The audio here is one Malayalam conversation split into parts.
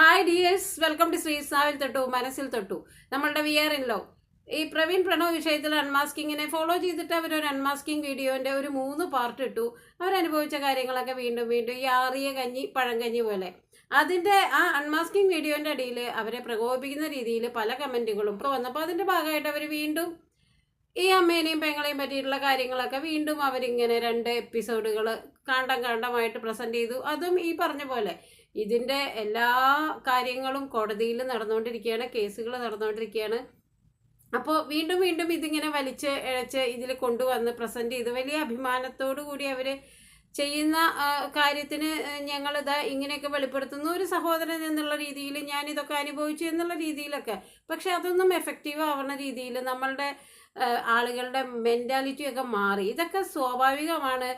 ഹായ് ഡിയേഴ്സ്, വെൽക്കം ടു ശ്രീസാവിൽ തൊട്ടു മനസ്സിൽ തൊട്ടു. നമ്മളുടെ വിയർ ഇൻ ലോ ഈ പ്രവീൺ പ്രണവ് വിഷയത്തിൽ അൺമാസ്കിങ്ങിനെ ഫോളോ ചെയ്തിട്ട് അവരൊരു അൺമാസ്കിങ് വീഡിയോൻ്റെ ഒരു 3 പാർട്ട് ഇട്ടു. അവരനുഭവിച്ച കാര്യങ്ങളൊക്കെ വീണ്ടും വീണ്ടും ഈ ആറിയ കഞ്ഞി പഴങ്കഞ്ഞി പോലെ. അതിൻ്റെ ആ അൺമാസ്കിങ് വീഡിയോൻ്റെ അടിയിൽ അവരെ പ്രകോപിപ്പിക്കുന്ന രീതിയിൽ പല കമൻറ്റുകളും ഇപ്പോൾ വന്നപ്പോൾ അതിൻ്റെ ഭാഗമായിട്ട് അവർ വീണ്ടും ഈ അമ്മേനെയും പെങ്ങളെയും പറ്റിയിട്ടുള്ള കാര്യങ്ങളൊക്കെ വീണ്ടും അവരിങ്ങനെ 2 എപ്പിസോഡുകൾ കാണ്ടമായിട്ട് പ്രസൻറ്റ് ചെയ്തു. അതും ഈ പറഞ്ഞ പോലെ ഇതിൻ്റെ എല്ലാ കാര്യങ്ങളും കോടതിയിൽ നടന്നുകൊണ്ടിരിക്കുകയാണ്, കേസുകൾ നടന്നുകൊണ്ടിരിക്കുകയാണ്. അപ്പോൾ വീണ്ടും വീണ്ടും ഇതിങ്ങനെ വലിച്ച് ഇഴച്ച് ഇതിൽ കൊണ്ടുവന്ന് പ്രസൻറ്റ് ചെയ്ത് വലിയ അഭിമാനത്തോടു കൂടി അവർ ചെയ്യുന്ന കാര്യത്തിന് ഞങ്ങളിത് ഇങ്ങനെയൊക്കെ വെളിപ്പെടുത്തുന്നു, ഒരു സഹോദരൻ എന്നുള്ള രീതിയിൽ ഞാനിതൊക്കെ അനുഭവിച്ചു എന്നുള്ള രീതിയിലൊക്കെ. പക്ഷെ അതൊന്നും എഫക്റ്റീവ് ആവുന്ന രീതിയിൽ നമ്മളുടെ ആളുകളുടെ മെൻറ്റാലിറ്റിയൊക്കെ മാറി. ഇതൊക്കെ സ്വാഭാവികമാണ്.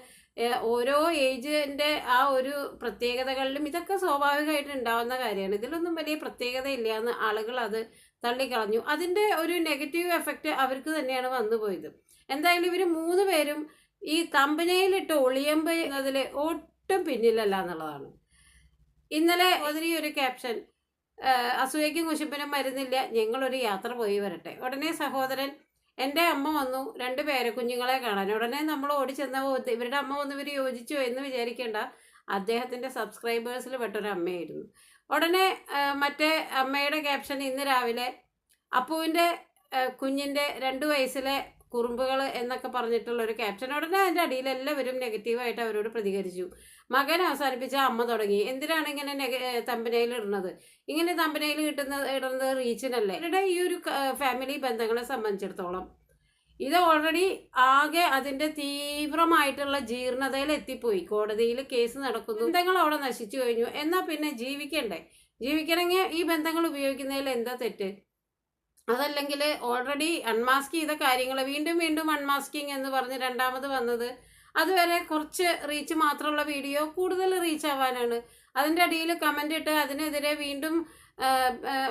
ഓരോ ഏജിൻ്റെ ആ ഒരു പ്രത്യേകതകളിലും ഇതൊക്കെ സ്വാഭാവികമായിട്ട് ഉണ്ടാവുന്ന കാര്യമാണ്. ഇതിലൊന്നും വലിയ പ്രത്യേകത ഇല്ല എന്ന് ആളുകൾ അത് തള്ളിക്കളഞ്ഞു. അതിൻ്റെ ഒരു നെഗറ്റീവ് എഫക്റ്റ് അവർക്ക് തന്നെയാണ് വന്നുപോയത്. എന്തായാലും ഇവർ 3 പേരും ഈ തമ്പനയിലിട്ട് ഒളിയമ്പ് എന്നതിൽ ഒട്ടും പിന്നിലല്ല എന്നുള്ളതാണ്. ഇന്നലെ ഒരു ക്യാപ്ഷൻ, അസൂയയ്ക്കും കുശിപ്പിനും മരുന്നില്ല, ഞങ്ങളൊരു യാത്ര പോയി വരട്ടെ. ഉടനെ സഹോദരൻ, എൻ്റെ അമ്മ വന്നു 2 പേരെ കുഞ്ഞുങ്ങളെ കാണാൻ. ഉടനെ നമ്മൾ ഓടിച്ചെന്ന ഇവരുടെ അമ്മ വന്ന് ഇവർ യോജിച്ചോ എന്ന് വിചാരിക്കേണ്ട, അദ്ദേഹത്തിൻ്റെ സബ്സ്ക്രൈബേഴ്സിൽ പെട്ടൊരു അമ്മയായിരുന്നു. ഉടനെ മറ്റേ അമ്മയുടെ ക്യാപ്ഷൻ ഇന്ന് രാവിലെ അപ്പുവിൻ്റെ കുഞ്ഞിൻ്റെ 2 വയസ്സിലെ കുറുമ്പുകൾ എന്നൊക്കെ പറഞ്ഞിട്ടുള്ളൊരു ക്യാപ്ഷൻ. ഉടനെ അതിൻ്റെ അടിയിൽ എല്ലാവരും നെഗറ്റീവായിട്ട് അവരോട് പ്രതികരിച്ചു. മകൻ അവസാനിപ്പിച്ച അമ്മ തുടങ്ങി. എന്തിനാണ് ഇങ്ങനെ തമ്പനയിൽ ഇടുന്നത്? ഇങ്ങനെ തമ്പനയിൽ ഇടുന്നത് റീച്ചിനല്ലേ? ഇവരുടെ ഈ ഒരു ഫാമിലി ബന്ധങ്ങളെ സംബന്ധിച്ചിടത്തോളം ഇത് ഓൾറെഡി ആകെ അതിൻ്റെ തീവ്രമായിട്ടുള്ള ജീർണതയിൽ എത്തിപ്പോയി. കോടതിയിൽ കേസ് നടക്കുന്നു, ബന്ധങ്ങൾ അവിടെ നശിച്ചു കഴിഞ്ഞു. എന്നാൽ പിന്നെ ജീവിക്കണമെങ്കിൽ ഈ ബന്ധങ്ങൾ ഉപയോഗിക്കുന്നതിൽ എന്താ തെറ്റ്? അതല്ലെങ്കിൽ ഓൾറെഡി അൺമാസ്ക് ചെയ്ത കാര്യങ്ങൾ വീണ്ടും വീണ്ടും അൺമാസ്കിങ് എന്ന് പറഞ്ഞ് രണ്ടാമത് വന്നത്, അതുവരെ കുറച്ച് റീച്ച് മാത്രമുള്ള വീഡിയോ കൂടുതൽ റീച്ച് ആവാനാണ്. അതിൻ്റെ അടിയിൽ കമൻ്റ് ഇട്ട് അതിനെതിരെ വീണ്ടും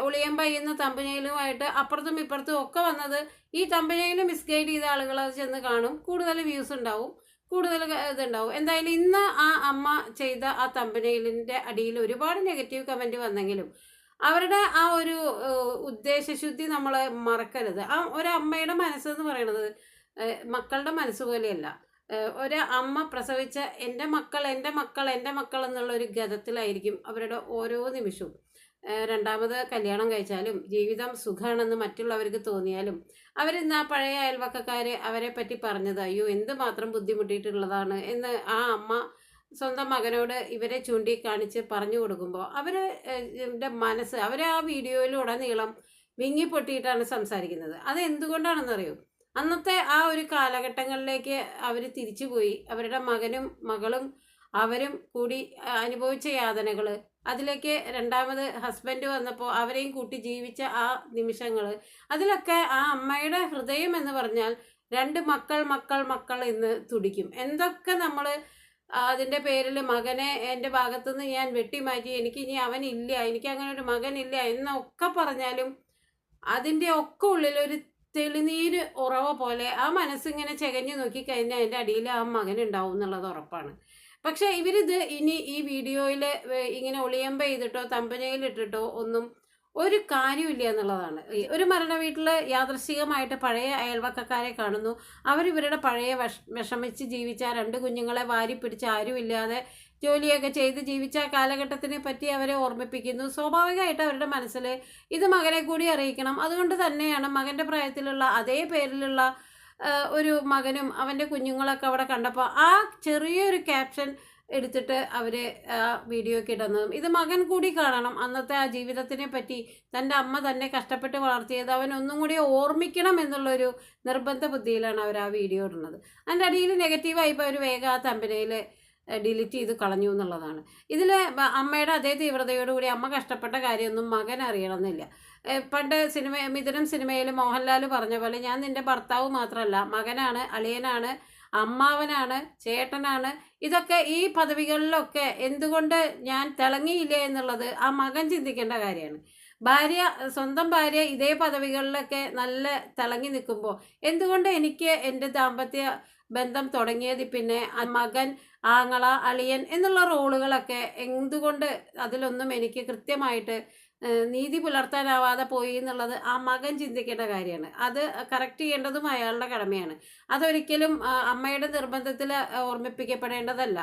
ഒളിയം പയ്യുന്ന തമ്പനയിലുമായിട്ട് അപ്പുറത്തും ഇപ്പുറത്തും ഒക്കെ വന്നത്, ഈ തമ്പനയിൽ മിസ്ഗൈഡ് ചെയ്ത ആളുകൾ അത് ചെന്ന് കാണും, കൂടുതൽ വ്യൂസ് ഉണ്ടാവും, കൂടുതൽ ഇതുണ്ടാവും. എന്തായാലും ഇന്ന് ആ അമ്മ ചെയ്ത ആ തമ്പനയിലിൻ്റെ അടിയിൽ ഒരുപാട് നെഗറ്റീവ് കമൻറ്റ് വന്നെങ്കിലും അവരുടെ ആ ഒരു ഉദ്ദേശശുദ്ധി നമ്മൾ മറക്കരുത്. ആ ഒരമ്മയുടെ മനസ്സെന്ന് പറയുന്നത് മക്കളുടെ മനസ്സ് പോലെയല്ല. ഒരമ്മ പ്രസവിച്ച എൻ്റെ മക്കൾ എന്നുള്ളൊരു ഗതത്തിലായിരിക്കും അവരുടെ ഓരോ നിമിഷവും. രണ്ടാമത് കല്യാണം കഴിച്ചാലും ജീവിതം സുഖമാണെന്ന് മറ്റുള്ളവർക്ക് തോന്നിയാലും അവരിന്ന് ആ പഴയ അയൽവക്കക്കാർ അവരെ പറ്റി പറഞ്ഞത് അയ്യോ എന്തുമാത്രം ബുദ്ധിമുട്ടിയിട്ടുള്ളതാണ് എന്ന് ആ അമ്മ സ്വന്തം മകനോട് ഇവരെ ചൂണ്ടിക്കാണിച്ച് പറഞ്ഞു കൊടുക്കുമ്പോൾ അവരുടെ മനസ്സ്, അവരെ ആ വീഡിയോയിലുടനീളം വിങ്ങിപ്പൊട്ടിയിട്ടാണ് സംസാരിക്കുന്നത്. അത് എന്തുകൊണ്ടാണെന്നറിയോ? അന്നത്തെ ആ ഒരു കാലഘട്ടങ്ങളിലേക്ക് അവർ തിരിച്ചുപോയി. അവരുടെ മകനും മകളും അവരും കൂടി അനുഭവിച്ച യാതനകൾ, അതിലേക്ക് രണ്ടാമത് ഹസ്ബൻഡ് വന്നപ്പോൾ അവരെയും കൂട്ടി ജീവിച്ച ആ നിമിഷങ്ങൾ, അതിലൊക്കെ ആ അമ്മയുടെ ഹൃദയം എന്ന് പറഞ്ഞാൽ 2 മക്കൾ എന്ന് തുടിക്കും. എന്തൊക്കെ നമ്മൾ അതിൻ്റെ പേരിൽ മകനെ എൻ്റെ ഭാഗത്തുനിന്ന് ഞാൻ വെട്ടിമാറ്റി, എനിക്കിനി അവനില്ല, എനിക്ക് അങ്ങനെ ഒരു മകനില്ല എന്നൊക്കെ പറഞ്ഞാലും അതിൻ്റെ ഒക്കെ ഉള്ളിലൊരു തെളിനീര് ഉറവ പോലെ ആ മനസ്സിങ്ങനെ ചെകഞ്ഞു നോക്കിക്കഴിഞ്ഞാൽ അതിൻ്റെ അടിയിൽ ആ മകനുണ്ടാവും എന്നുള്ളത് ഉറപ്പാണ്. പക്ഷേ ഇവരിത് ഇനി ഈ വീഡിയോയിൽ ഇങ്ങനെ ഒളിയമ്പ ചെയ്തിട്ടോ തമ്പനയിലിട്ടിട്ടോ ഒന്നും ഒരു കാര്യമില്ല എന്നുള്ളതാണ്. ഒരു മരണ വീട്ടിൽ യാദൃശ്ചികമായിട്ട് പഴയ അയൽവക്കക്കാരെ കാണുന്നു. അവരിവരുടെ പഴയ വിഷമിച്ച് ജീവിച്ച 2 കുഞ്ഞുങ്ങളെ വാരി പിടിച്ച് ആരുമില്ലാതെ ജോലിയൊക്കെ ചെയ്ത് ജീവിച്ച കാലഘട്ടത്തിനെ പറ്റി അവരെ ഓർമ്മിപ്പിക്കുന്നു. സ്വാഭാവികമായിട്ട് അവരുടെ മനസ്സിൽ ഇത് മകനെ കൂടി അറിയിക്കണം. അതുകൊണ്ട് തന്നെയാണ് മകൻ്റെ പ്രായത്തിലുള്ള അതേ പേരിലുള്ള ഒരു മകനും അവൻ്റെ കുഞ്ഞുങ്ങളൊക്കെ അവിടെ കണ്ടപ്പോൾ ആ ചെറിയൊരു ക്യാപ്ഷൻ എടുത്തിട്ട് അവർ വീഡിയോയ്ക്ക് ഇടുന്നതും. ഇത് മകൻ കൂടി കാണണം. അന്നത്തെ ആ ജീവിതത്തിനെ പറ്റി തൻ്റെ അമ്മ തന്നെ കഷ്ടപ്പെട്ട് വളർത്തിയത് അവൻ ഒന്നും കൂടി ഓർമ്മിക്കണം എന്നുള്ളൊരു നിർബന്ധ ബുദ്ധിയിലാണ് അവർ ആ വീഡിയോ ഇടുന്നത്. അതിൻ്റെ അടിയിൽ നെഗറ്റീവായിപ്പോൾ അവർ വേഗം ആ തമ്പനയിൽ ഡിലീറ്റ് ചെയ്ത് കളഞ്ഞു എന്നുള്ളതാണ്. ഇതിൽ അമ്മയുടെ അതേ തീവ്രതയോടുകൂടി അമ്മ കഷ്ടപ്പെട്ട കാര്യമൊന്നും മകൻ അറിയണമെന്നില്ല. പണ്ട് മിഥുനം സിനിമയിൽ മോഹൻലാൽ പറഞ്ഞ പോലെ ഞാൻ നിൻ്റെ ഭർത്താവ് മാത്രമല്ല, മകനാണ്, അളിയനാണ്, അമ്മാവനാണ്, ചേട്ടനാണ്. ഇതൊക്കെ ഈ പദവികളിലൊക്കെ എന്തുകൊണ്ട് ഞാൻ തിളങ്ങിയില്ല എന്നുള്ളത് ആ മകൻ ചിന്തിക്കേണ്ട കാര്യമാണ്. സ്വന്തം ഭാര്യ ഇതേ പദവികളിലൊക്കെ നല്ല തിളങ്ങി നിൽക്കുമ്പോൾ എന്തുകൊണ്ട് എനിക്ക് എൻ്റെ ദാമ്പത്യ ബന്ധം തുടങ്ങിയത് പിന്നെ മകൻ ആങ്ങള, അളിയൻ എന്നുള്ള റോളുകളൊക്കെ എന്തുകൊണ്ട് അതിലൊന്നും എനിക്ക് കൃത്യമായിട്ട് നീതി പുലർത്താനാവാതെ പോയി എന്നുള്ളത് ആ മകൻ ചിന്തിക്കേണ്ട കാര്യമാണ്. അത് കറക്റ്റ് ചെയ്യേണ്ടതും അയാളുടെ കടമയാണ്. അതൊരിക്കലും അമ്മയുടെ നിർബന്ധത്തിൽ ഓർമ്മിപ്പിക്കപ്പെടേണ്ടതല്ല.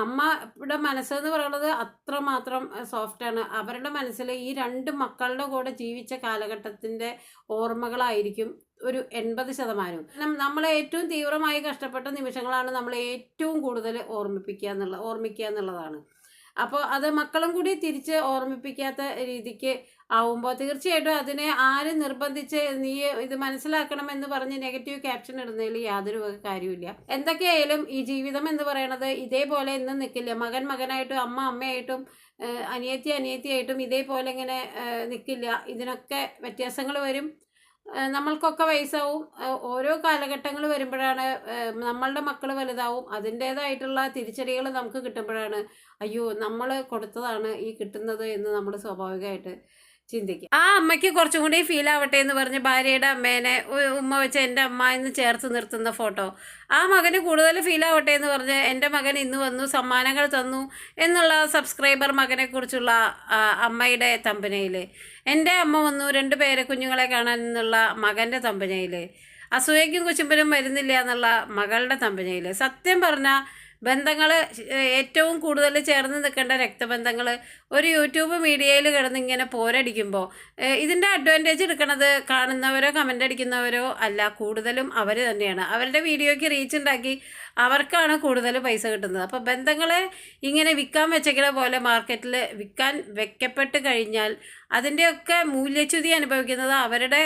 അമ്മയുടെ മനസ്സെന്ന് പറയുന്നത് അത്രമാത്രം സോഫ്റ്റാണ്. അവരുടെ മനസ്സിൽ ഈ 2 മക്കളുടെ കൂടെ ജീവിച്ച കാലഘട്ടത്തിൻ്റെ ഓർമ്മകളായിരിക്കും ഒരു 80%. നമ്മളെ ഏറ്റവും തീവ്രമായി കഷ്ടപ്പെട്ട നിമിഷങ്ങളാണ് നമ്മളെ ഏറ്റവും കൂടുതൽ ഓർമ്മിക്കുക എന്നുള്ളതാണ്. അപ്പോൾ അത് മക്കളും കൂടി തിരിച്ച് ഓർമ്മിപ്പിക്കാത്ത രീതിക്ക് ആവുമ്പോൾ തീർച്ചയായിട്ടും അതിനെ ആരും നിർബന്ധിച്ച് നീ ഇത് മനസ്സിലാക്കണമെന്ന് പറഞ്ഞ് നെഗറ്റീവ് ക്യാപ്ഷൻ ഇടുന്നതിൽ യാതൊരു കാര്യമില്ല. എന്തൊക്കെയായാലും ഈ ജീവിതം എന്ന് പറയുന്നത് ഇതേപോലെ എന്നും നിൽക്കില്ല. മകൻ മകനായിട്ടും അമ്മ അമ്മയായിട്ടും അനിയത്തിയായിട്ടും ഇതേപോലെ ഇങ്ങനെ നിൽക്കില്ല. ഇതിനൊക്കെ വ്യത്യാസങ്ങൾ വരും. നമ്മൾക്കൊക്കെ വയസ്സാവും. ഓരോ കാലഘട്ടങ്ങൾ വരുമ്പോഴാണ് നമ്മളുടെ മക്കൾ വലുതാവും. അതിൻ്റേതായിട്ടുള്ള തിരിച്ചടികൾ നമുക്ക് കിട്ടുമ്പോഴാണ് അയ്യോ നമ്മൾ കൊടുത്തതാണ് ഈ കിട്ടുന്നത് എന്ന് നമ്മൾ സ്വാഭാവികമായിട്ട് ചിന്തിക്കും. ആ അമ്മയ്ക്ക് കുറച്ചും കൂടി ഫീൽ ആവട്ടെ എന്ന് പറഞ്ഞ് ഭാര്യയുടെ അമ്മേനെ ഉമ്മ വെച്ച് എൻ്റെ അമ്മ എന്ന് ചേർത്ത് നിർത്തുന്ന ഫോട്ടോ, ആ മകന് കൂടുതൽ ഫീൽ ആവട്ടെ എന്ന് പറഞ്ഞ് എൻ്റെ മകൻ ഇന്ന് വന്നു സമ്മാനങ്ങൾ തന്നു എന്നുള്ള സബ്സ്ക്രൈബർ മകനെക്കുറിച്ചുള്ള അമ്മയുടെ തമ്പനയിൽ, എൻ്റെ അമ്മ വന്നു 2 പേരെ കുഞ്ഞുങ്ങളെ കാണാൻ എന്നുള്ള മകൻ്റെ തമ്പനയിൽ, അസൂയയ്ക്കും കുശുമ്പനും വരുന്നില്ല എന്നുള്ള മകളുടെ തമ്പനയിൽ. സത്യം പറഞ്ഞാൽ ബന്ധങ്ങൾ ഏറ്റവും കൂടുതൽ ചേർന്ന് നിൽക്കേണ്ട രക്തബന്ധങ്ങൾ ഒരു യൂട്യൂബ് മീഡിയയിൽ കിടന്ന് ഇങ്ങനെ പോരടിക്കുമ്പോൾ ഇതിൻ്റെ അഡ്വാൻറ്റേജ് എടുക്കുന്നത് കാണുന്നവരോ കമൻ്റ് അടിക്കുന്നവരോ അല്ല, കൂടുതലും അവർ തന്നെയാണ്. അവരുടെ വീഡിയോയ്ക്ക് റീച്ച് ഉണ്ടാക്കി അവർക്കാണ് കൂടുതൽ പൈസ കിട്ടുന്നത്. അപ്പോൾ ബന്ധങ്ങളെ ഇങ്ങനെ വിൽക്കാൻ വെച്ചേക്കുന്ന പോലെ മാർക്കറ്റിൽ വിൽക്കാൻ വെക്കപ്പെട്ട് കഴിഞ്ഞാൽ അതിൻ്റെയൊക്കെ മൂല്യച്യുതി അനുഭവിക്കുന്നത് അവരുടെ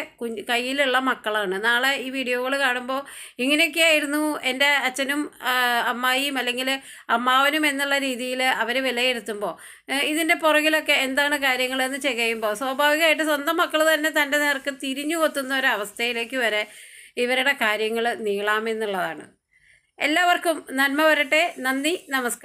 കയ്യിലുള്ള മക്കളാണ്. നാളെ ഈ വീഡിയോകൾ കാണുമ്പോൾ ഇങ്ങനെയൊക്കെയായിരുന്നു എൻ്റെ അച്ഛനും അമ്മായിയും അല്ലെങ്കിൽ അമ്മാവനും എന്നുള്ള രീതിയിൽ അവർ വിലയിരുത്തുമ്പോൾ ഇതിൻ്റെ പുറകിലൊക്കെ എന്താണ് കാര്യങ്ങളെന്ന് ചെയ്യുമ്പോൾ സ്വാഭാവികമായിട്ട് സ്വന്തം മക്കൾ തന്നെ തൻ്റെ നേർക്ക് തിരിഞ്ഞു കൊത്തുന്ന ഒരവസ്ഥയിലേക്ക് വരെ ഇവരുടെ കാര്യങ്ങൾ നീളാമെന്നുള്ളതാണ്. എല്ലാവർക്കും നന്മ വരട്ടെ. നന്ദി, നമസ്കാരം.